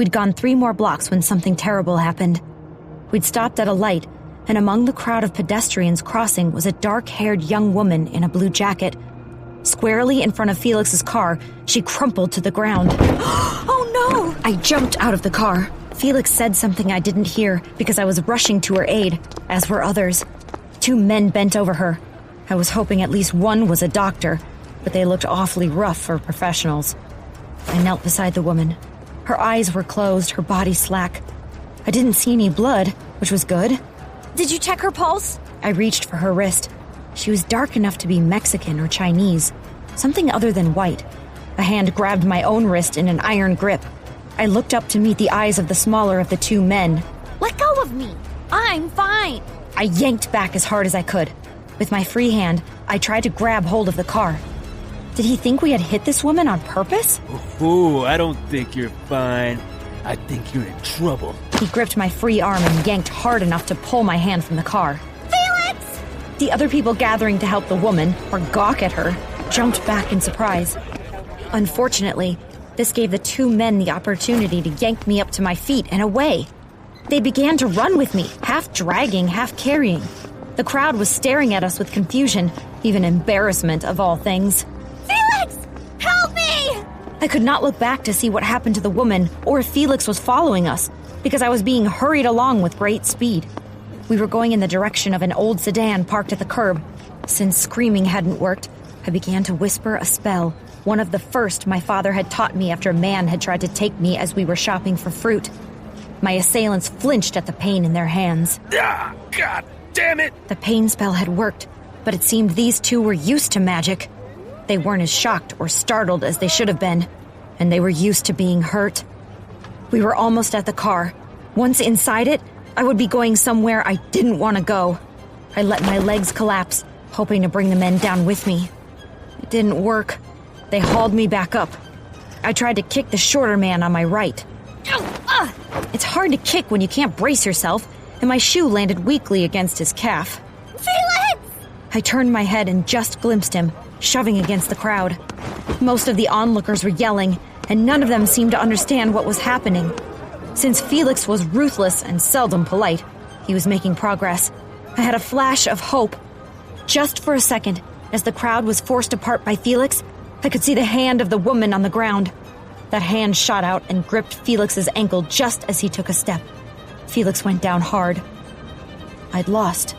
We'd gone 3 more blocks when something terrible happened. We'd stopped at a light, and among the crowd of pedestrians crossing was a dark-haired young woman in a blue jacket. Squarely in front of Felix's car, she crumpled to the ground. Oh no! I jumped out of the car. Felix said something I didn't hear because I was rushing to her aid, as were others. 2 men bent over her. I was hoping at least one was a doctor, but they looked awfully rough for professionals. I knelt beside the woman. Her eyes were closed, her body slack. I didn't see any blood, which was good. Did you check her pulse? I reached for her wrist. She was dark enough to be Mexican or Chinese, something other than white. A hand grabbed my own wrist in an iron grip. I looked up to meet the eyes of the smaller of the 2 men. Let go of me! I'm fine! I yanked back as hard as I could. With my free hand, I tried to grab hold of the car. Did he think we had hit this woman on purpose? Ooh, I don't think you're fine. I think you're in trouble. He gripped my free arm and yanked hard enough to pull my hand from the car. Felix! The other people gathering to help the woman, or gawk at her, jumped back in surprise. Unfortunately, this gave the 2 men the opportunity to yank me up to my feet and away. They began to run with me, half dragging, half carrying. The crowd was staring at us with confusion, even embarrassment of all things. Felix! Help me! I could not look back to see what happened to the woman or if Felix was following us, because I was being hurried along with great speed. We were going in the direction of an old sedan parked at the curb. Since screaming hadn't worked, I began to whisper a spell, one of the first my father had taught me after a man had tried to take me as we were shopping for fruit. My assailants flinched at the pain in their hands. Ah, God damn it! The pain spell had worked, but it seemed these 2 were used to magic. They weren't as shocked or startled as they should have been, and they were used to being hurt. We were almost at the car. Once inside it, I would be going somewhere I didn't want to go. I let my legs collapse, hoping to bring the men down with me. It didn't work. They hauled me back up. I tried to kick the shorter man on my right. It's hard to kick when you can't brace yourself, and my shoe landed weakly against his calf. Felix! I turned my head and just glimpsed him, shoving against the crowd. Most of the onlookers were yelling, and none of them seemed to understand what was happening. Since Felix was ruthless and seldom polite, he was making progress. I had a flash of hope. Just for a second, as the crowd was forced apart by Felix, I could see the hand of the woman on the ground. That hand shot out and gripped Felix's ankle just as he took a step. Felix went down hard. I'd lost.